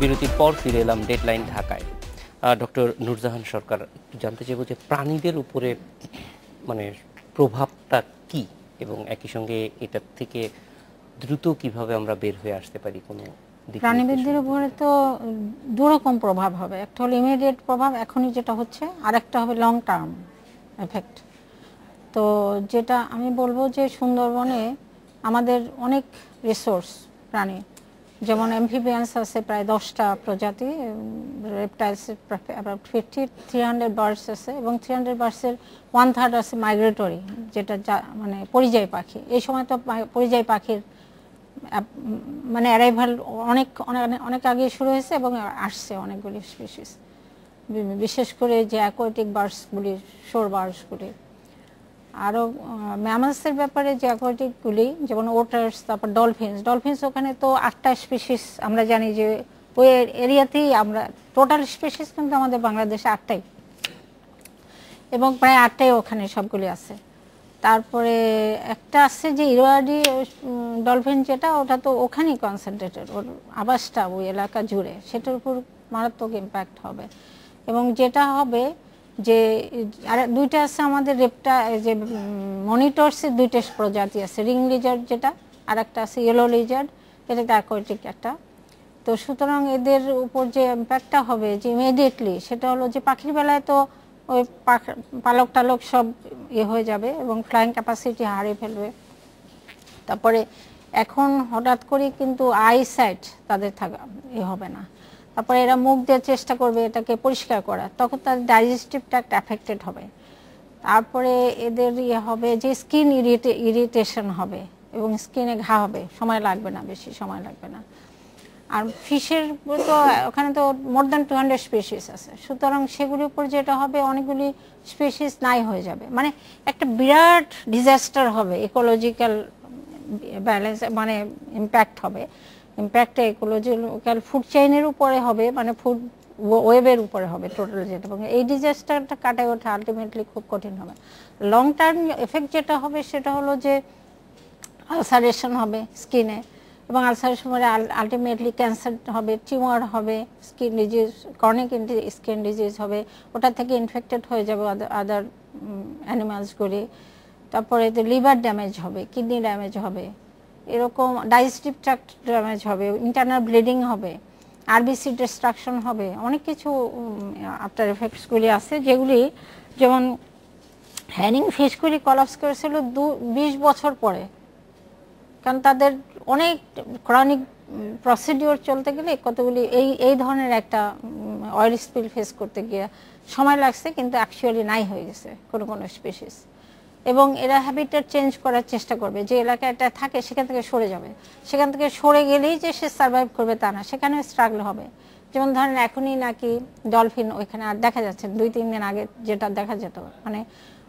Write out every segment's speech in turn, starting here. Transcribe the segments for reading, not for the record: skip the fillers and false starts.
বিরতির পর ফিরে এলাম ডেডলাইন ঢাকায়। ডক্টর নূরজাহান সরকার, জানতে চাইব যে প্রাণীদের উপরে মানে প্রভাবটা কি, এবং একই সঙ্গে এটার থেকে দ্রুত কিভাবে আমরা বের হয়ে আসতে পারি কোনো দিক প্রাণীবিদ্যের উপরে তো দুরকম প্রভাব হবে। একটা হলো ইমিডিয়েট প্রভাব, এখনই যেটা হচ্ছে, আর একটা হবে লং টার্ম এফেক্ট। তো যেটা আমি বলবো যে সুন্দরবনে আমাদের অনেক রিসোর্স প্রাণী, যেমন অ্যাম্ফিবিয়ান্স আছে প্রায় 10টা প্রজাতি, রেপটাইলস অ্যাবাউট 300 বার্ডস আছে, এবং 300 বার্ডসের 1/3 আছে মাইগ্রেটরি, যেটা মানে পরিযায়ী পাখি। এই সময় তো পরিযায়ী পাখির মানে অ্যারাইভাল অনেক অনেক আগে শুরু হয়েছে এবং আসছে অনেকগুলি স্পিসিস, বিশেষ করে যে অ্যাকোয়াটিক বার্ডসগুলি, শোর বার্ডসগুলি। আরও ম্যামালসের ব্যাপারে যে অ্যাকোয়াটিকগুলি, যেমন ওটার্স, তারপর ডলফিনস, ওখানে তো 8টা স্পিসিস আমরা জানি যে ওই এরিয়াতেই আমরা টোটাল স্পিসিস কিন্তু আমাদের বাংলাদেশে 8টাই, এবং প্রায় 8টাই ওখানে সবগুলি আছে। তারপরে একটা আছে যে ইরোয়াডি ডলফিন, যেটা ওটা তো ওখানেই কনসেন্ট্রেটেড, ওর আবাসটা ওই এলাকা জুড়ে, সেটার উপর মারাত্মক ইম্প্যাক্ট হবে। এবং যেটা হবে যে আর দুইটা আছে আমাদের যে মনিটরসের 2টা প্রজাতি আছে, রিং লিজার্ড যেটা, আর একটা আছে ইয়েলো লিজার্ড, এটা অ্যাকোয়াটিক একটা। তো সুতরাং এদের উপর যে ইম্প্যাক্টটা হবে যে ইমিডিয়েটলি, সেটা হলো যে পাখির বেলায় তো ওই পালক টালক সব হয়ে যাবে এবং ফ্লাইং ক্যাপাসিটি হারিয়ে ফেলবে। তারপরে এখন হঠাৎ করে কিন্তু আইসাইট তাদের থাকা হবে না। তারপরে এরা মুখ দিয়ে চেষ্টা করবে এটাকে পরিষ্কার করা, তখন তাদের ডাইজেস্টিভ ট্র্যাক্ট অ্যাফেক্টেড হবে। তারপরে এদের হবে যে স্কিন ইরিটেশন হবে এবং স্কিনে ঘা হবে, সময় লাগবে না, বেশি সময় লাগবে না। আর ফিশের তো ওখানে তো মোর দ্যান 200 স্পিসিস আছে, সুতরাং সেগুলির উপর যেটা হবে অনেকগুলি স্পিসিস নাই হয়ে যাবে, মানে একটা বিরাট ডিজাস্টার হবে, ইকোলজিক্যাল ব্যালেন্স মানে ইম্প্যাক্ট হবে। ইম্প্যাক্টটা ইকোলজিক্যাল ফুড চেইনের উপরে হবে, মানে ফুড ওয়েবের উপরে হবে টোটাল যেটা, এবং এই ডিজাস্টারটা কাটায় ওঠা আলটিমেটলি খুব কঠিন হবে। লং টার্ম এফেক্ট যেটা হবে সেটা হলো যে আলসারেশন হবে স্কিনে, এবং আলসারেশন মানে আলটিমেটলি ক্যান্সার হবে, টিউমার হবে, skin disease, chronic skin disease হবে, ওটা থেকে ইনফেক্টেড হয়ে যাবে আদার অ্যানিমালসগুলি। তারপরে লিভার ড্যামেজ হবে, কিডনি ড্যামেজ হবে, এরকম ডাইজেস্টিভ ট্র্যাক্ট ড্যামেজ হবে, ইন্টারনাল ব্লিডিং হবে, আরবিসি ডিস্ট্রাকশন হবে, অনেক কিছু আফটার এফেক্টসগুলি আছে, যেগুলি যেমন হ্যানিং ফিশগুলি কলাপস করেছিল 20 বছর পরে, কারণ তাদের অনেক ক্রনিক প্রসিডিওর চলতে গেলে কতগুলি এই ধরনের একটা অয়েল স্পিল ফেস করতে গিয়ে সময় লাগছে, কিন্তু অ্যাকচুয়ালি নাই হয়ে গেছে কোনো স্পিসিস। এবং এরা হ্যাবিটেট চেঞ্জ করার চেষ্টা করবে, যে এলাকায় এটা থাকে সেখান থেকে সরে যাবে, সেখান থেকে সরে গেলেই যে সে সার্ভাইভ করবে তা না, সেখানে স্ট্রাগল হবে। যেমন ধরেন এখনই নাকি ডলফিন ওইখানে আর দেখা যাচ্ছে, 2-3 দিন আগে যেটা দেখা যেত, মানে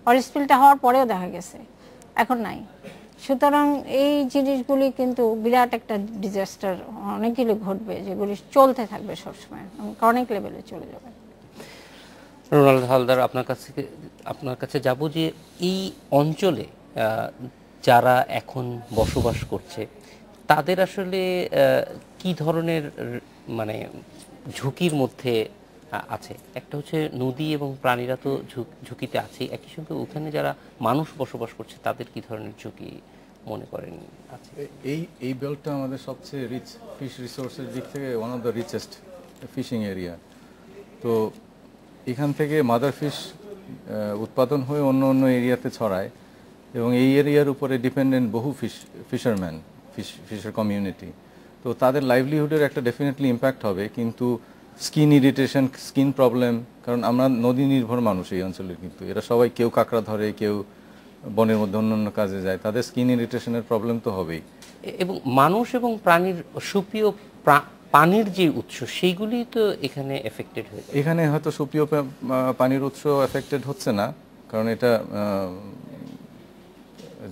অয়েল স্পিলটা হওয়ার পরেও দেখা গেছে, এখন নাই। সুতরাং এই জিনিসগুলি কিন্তু বিরাট একটা ডিজাস্টার অনেকগুলি ঘটবে, যেগুলি চলতে থাকবে সবসময়, অনেক লেভেলে চলে যাবে। রোনাল্ড হালদার, আপনার কাছে যাব যে এই অঞ্চলে যারা এখন বসবাস করছে তাদের আসলে কি ধরনের মানে ঝুঁকির মধ্যে আছে। একটা হচ্ছে নদী এবং প্রাণীরা তো ঝুঁকিতে আছে, একই সঙ্গে ওখানে যারা মানুষ বসবাস করছে তাদের কি ধরনের ঝুঁকি মনে করেন আছে? এই বেল্টটা আমাদের সবচেয়ে রিচ ফিশ রিসোর্সের দিক থেকে one of the richest fishing area. তো এখান থেকে মাদার ফিশ উৎপাদন হয়ে অন্য এরিয়াতে ছড়ায়, এবং এই এরিয়ার উপরে ডিপেন্ডেন্ট বহু ফিশারম্যান, ফিশার কমিউনিটি। তো তাদের লাইভলিহুডের একটা ডেফিনেটলি ইম্প্যাক্ট হবে, কিন্তু স্কিন ইরিটেশন, স্কিন প্রবলেম, কারণ আমরা নদী নির্ভর মানুষ এই অঞ্চলের, কিন্তু এরা সবাই কেউ কাঁকড়া ধরে, কেউ বনের মধ্যে অন্য কাজে যায়, তাদের স্কিন ইরিটেশনের প্রবলেম তো হবেই। এবং মানুষ এবং প্রাণীর সুপ্রিয় পানির যে উৎস সেইগুলি তো এখানে এফেক্টেড হয়ে যায়। এখানে হয়তো সুপ্রিয় পানির উৎস এফেক্টেড হচ্ছে না, কারণ এটা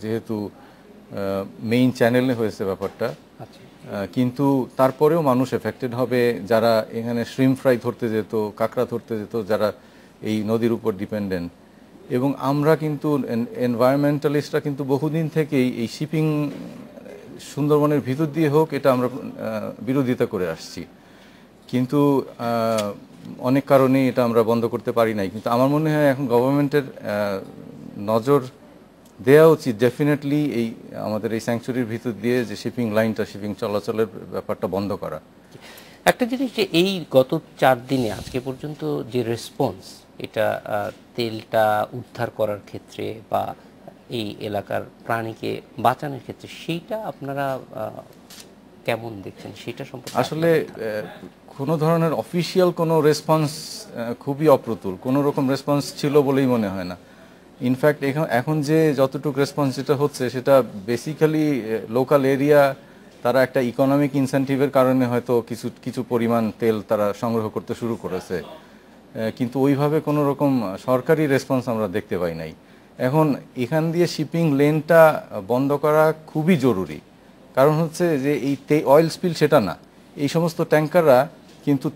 যেহেতু মেইন চ্যানেলে হয়েছে ব্যাপারটা। কিন্তু তারপরেও মানুষ এফেক্টেড হবে, যারা এখানে শ্রিম ফ্রাই ধরতে যেত, কাঁকড়া ধরতে যেত, যারা এই নদীর উপর ডিপেন্ডেন্ট। এবং আমরা কিন্তু এনভায়রনমেন্টালিস্টরা কিন্তু বহুদিন থেকেই এই শিপিং সুন্দরবনের ভিতর দিয়ে হোক, এটা আমরা বিরোধিতা করে আসছি। কিন্তু অনেক কারণেই এটা আমরা বন্ধ করতে পারি নাই। কিন্তু আমার মনে হয় এখন গভর্নমেন্টের নজর দেওয়া উচিত ডেফিনেটলি এই আমাদের এই স্যাংচুরির ভিতর দিয়ে যে শিপিং লাইনটা, শিপিং চলাচলের ব্যাপারটা বন্ধ করা। একটা জিনিস যে এই গত 4 দিনে আজকে পর্যন্ত যে রেসপন্স, এটা তেলটা উদ্ধার করার ক্ষেত্রে বা এই এলাকার প্রাণীকে বাঁচানোর ক্ষেত্রে, সেইটা আপনারা কেমন দেখছেন, সেটা সম্পর্কে আসলে কোনো ধরনের অফিসিয়াল কোনো রেসপন্স খুবই অপ্রতুল, কোনো রকম রেসপন্স ছিল বলেই মনে হয় না। ইনফ্যাক্ট এখন যে যতটুকু রেসপন্স যেটা হচ্ছে সেটা বেসিক্যালি লোকাল এরিয়া, তারা একটা ইকোনমিক ইনসেন্টিভের কারণে হয়তো কিছু পরিমাণ তেল তারা সংগ্রহ করতে শুরু করেছে, কিন্তু ওইভাবে কোনো রকম সরকারি রেসপন্স আমরা দেখতে পাই নাই। এখন এখান দিয়ে শিপিং লেনটা বন্ধ করা খুবই জরুরি, কারণ হচ্ছে যে এই অয়েল স্পিল সেটা না, এই সমস্ত ট্যাঙ্কাররা কিন্তু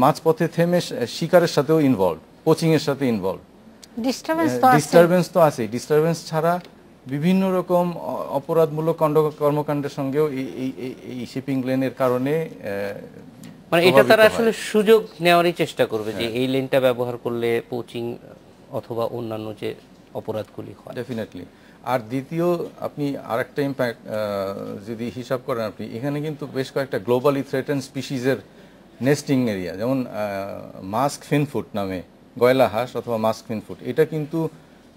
মাঝপথে থেমে শিকারের সাথেও ইনভলভ, পোচিংয়ের সাথে ইনভলভ। ডিস্টারবেন্স তো আছে, ডিস্টারবেন্স ছাড়া বিভিন্ন রকম অপরাধমূলক কর্মকাণ্ডের সঙ্গেও এই শিপিং লেনের কারণে মানে এটা তারা আসলে সুযোগ নেওয়ারই চেষ্টা করবে যে এই লেনটা ব্যবহার করলে পোচিং অথবা অন্যান্য যে অপরাধগুলি হয়। ডেফিনেটলি। আর দ্বিতীয়, আপনি আরেকটা ইম্প্যাক্ট যদি হিসাব করেন, আপনি এখানে কিন্তু বেশ কয়েকটা গ্লোবালি থ্রেটেন্ড স্পিসিসের নেস্টিং এরিয়া, যেমন মাস্ক ফিনফুট নামে গয়লা হাঁস অথবা মাস্ক ফিনফুট, এটা কিন্তু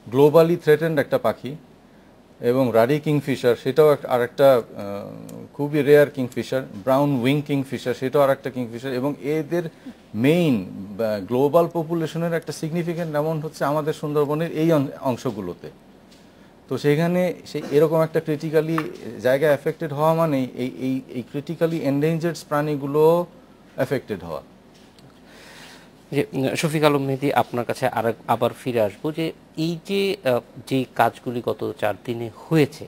গ্লোবালি থ্রেটেন্ড একটা পাখি। এবং রাডি কিংফিশার, সেটাও আরেকটা খুবই rare Kingfisher. Brown wing Kingfisher, সেটাও আরেকটা কিংফিশার। এবং এদের মেইন গ্লোবাল পপুলেশনের একটা সিগনিফিক্যান্ট অ্যামাউন্ট হচ্ছে আমাদের সুন্দরবনের এই অংশগুলোতে। তো সেখানে এরকম একটা ক্রিটিক্যালি জায়গায় এফেক্টেড হওয়া মানে এই ক্রিটিক্যালি এন্ডেঞ্জার্ড প্রাণীগুলো এফেক্টেড হওয়া। যে শফিক আলম মেহেদী, আপনার কাছে আবার ফিরে আসবো যে এই যে কাজগুলি গত 4 দিনে হয়েছে,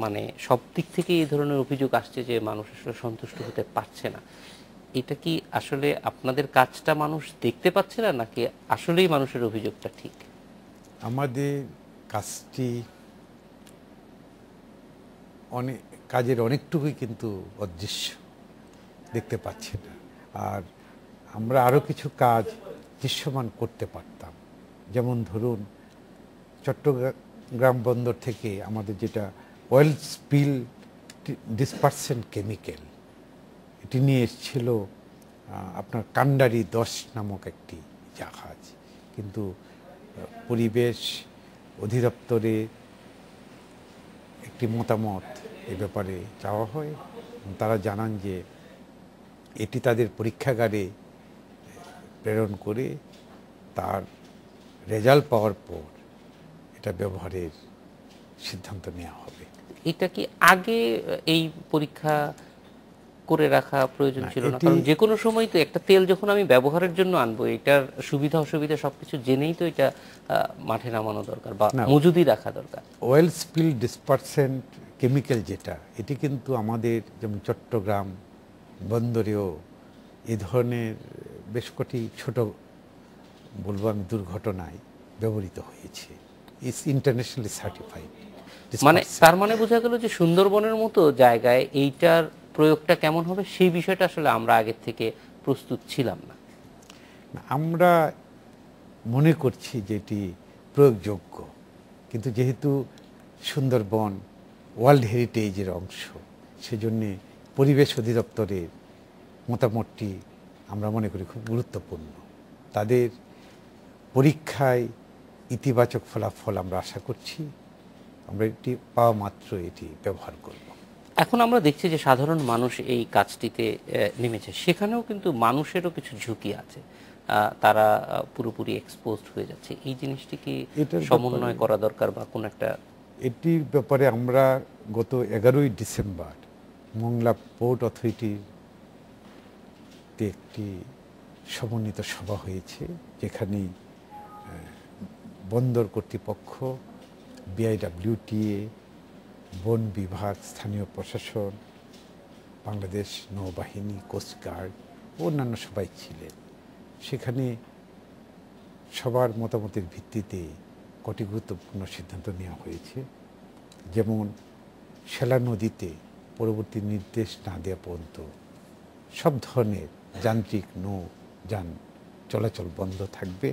মানে সব দিক থেকে এই ধরনের অভিযোগ আসছে যে মানুষ আসলে সন্তুষ্ট হতে পারছে না। এটা কি আসলে আপনাদের কাজটা মানুষ দেখতে পাচ্ছে না, নাকি আসলেই মানুষের অভিযোগটা ঠিক? আমাদের কাজটি কাজের অনেকটুকুই কিন্তু অদৃশ্য, দেখতে পাচ্ছি না। আর আমরা আরও কিছু কাজ দৃশ্যমান করতে পারতাম। যেমন ধরুন, চট্টগ্রাম বন্দর থেকে আমাদের যেটা অয়েল স্পিল ডিসপারসেন্ট কেমিক্যাল, এটি নিয়ে এসেছিল আপনার কান্ডারি 10 নামক একটি জাহাজ। কিন্তু পরিবেশ অধিদপ্তরে একটি মতামত এ ব্যাপারে চাওয়া হয়। তারা জানান যে এটি তাদের পরীক্ষাগারে প্রেরণ করে তার রেজাল্ট পাওয়ার পর এটা ব্যবহারের সিদ্ধান্ত নেওয়া হবে। এটা কি আগে এই পরীক্ষা করে রাখা প্রয়োজন ছিল না? কারণ যে কোনো সময় তো একটা তেল যখন আমি ব্যবহারের জন্য আনবো, এটার সুবিধা অসুবিধা সবকিছু জেনেই তো এটা মাঠে নামানো দরকার বা মজুদি রাখা দরকার। অয়েল স্পিল ডিসপারসেন্ট কেমিক্যাল যেটা, এটি কিন্তু আমাদের যেমন চট্টগ্রাম বন্দরেও এ ধরনের বেশ কটি ছোট বলবো আমি দুর্ঘটনায় ব্যবহৃত হয়েছে। It's internationally certified. মানে তার মানে বোঝা গেল যে সুন্দরবনের মতো জায়গায় এইটার প্রয়োগটা কেমন হবে সেই বিষয়টা আসলে আমরা আগের থেকে প্রস্তুত ছিলাম না। আমরা মনে করছি যে এটি প্রয়োগযোগ্য, কিন্তু যেহেতু সুন্দরবন ওয়ার্ল্ড হেরিটেজের অংশ, সেজন্যে পরিবেশ অধিদপ্তরের মতামতটি আমরা মনে করি খুব গুরুত্বপূর্ণ। তাদের পরীক্ষায় ইতিবাচক ফলাফল আমরা আশা করছি। আমরা এটি পাওয়া মাত্র এটি ব্যবহার করব। এখন আমরা দেখছি যে সাধারণ মানুষ এই কাজটিতে নেমেছে, সেখানেও কিন্তু মানুষেরও কিছু ঝুঁকি আছে, তারা পুরোপুরি এক্সপোজড হয়ে যাচ্ছে। এই জিনিসটি কি সমন্বয় করা দরকার বা কোন একটা? এটির ব্যাপারে আমরা গত 11ই ডিসেম্বর মংলা পোর্ট অথরিটিতে একটি সমন্বিত সভা হয়েছে, যেখানে বন্দর কর্তৃপক্ষ, বিআইডব্লিউটিএ, বন বিভাগ, স্থানীয় প্রশাসন, বাংলাদেশ নৌবাহিনী, কোস্টগার্ড ও অন্যান্য সবাই ছিলেন। সেখানে সবার মতামতের ভিত্তিতে কটি গুরুত্বপূর্ণ সিদ্ধান্ত নেওয়া হয়েছে। যেমন সেলা নদীতে পরবর্তী নির্দেশ না দেওয়া পর্যন্ত সব ধরনের যান্ত্রিক যান চলাচল বন্ধ থাকবে।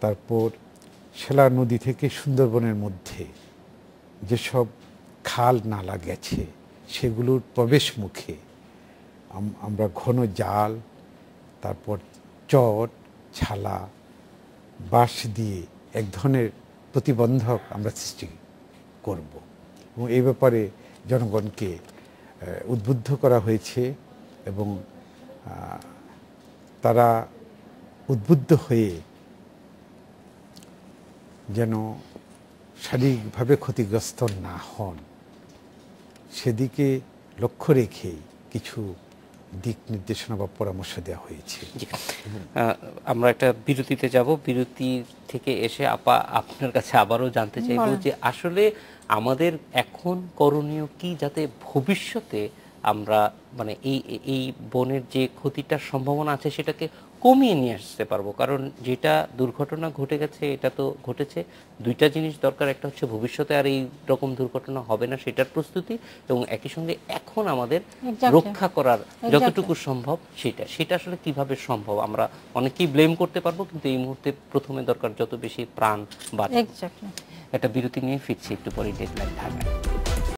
তারপর সেলা নদী থেকে সুন্দরবনের মধ্যে যেসব খাল নালা গেছে সেগুলোর প্রবেশ মুখে আমরা ঘন জাল, তারপর চট ছালা বাঁশ দিয়ে এক ধরনের প্রতিবন্ধক আমরা সৃষ্টি করব এবং এই ব্যাপারে জনগণকে উদ্বুদ্ধ করা হয়েছে এবং তারা উদ্বুদ্ধ হয়ে যেন শারীরিকভাবে ক্ষতিগ্রস্ত না হন সেদিকে লক্ষ্য রেখেই কিছু দিক নির্দেশনা বা পরামর্শ দেওয়া হয়েছে। আমরা একটা বিরতিতে যাব, বিরতি থেকে এসে আপনার কাছে আবারও জানতে চাইবো যে আসলে আমাদের এখন করণীয় কি, যাতে ভবিষ্যতে আমরা মানে এই বনের যে ক্ষতিটার সম্ভাবনা আছে সেটাকে কমিয়ে নিয়ে আসতে পারবো। কারণ যেটা দুর্ঘটনা ঘটে গেছে এটা তো ঘটেছে, দুইটা জিনিস দরকার, একটা হচ্ছে ভবিষ্যতে আর এই রকম দুর্ঘটনা হবে না সেটার প্রস্তুতি, এবং একই সঙ্গে এখন আমাদের রক্ষা করার যতটুকু সম্ভব সেটা আসলে কিভাবে সম্ভব। আমরা অনেকেই ব্লেম করতে পারবো, কিন্তু এই মুহূর্তে প্রথমে দরকার যত বেশি প্রাণ বাঁচানো। একটা বিরতি নিয়ে ফিরছি একটু পরে, ডেডলাইন ঢাকা।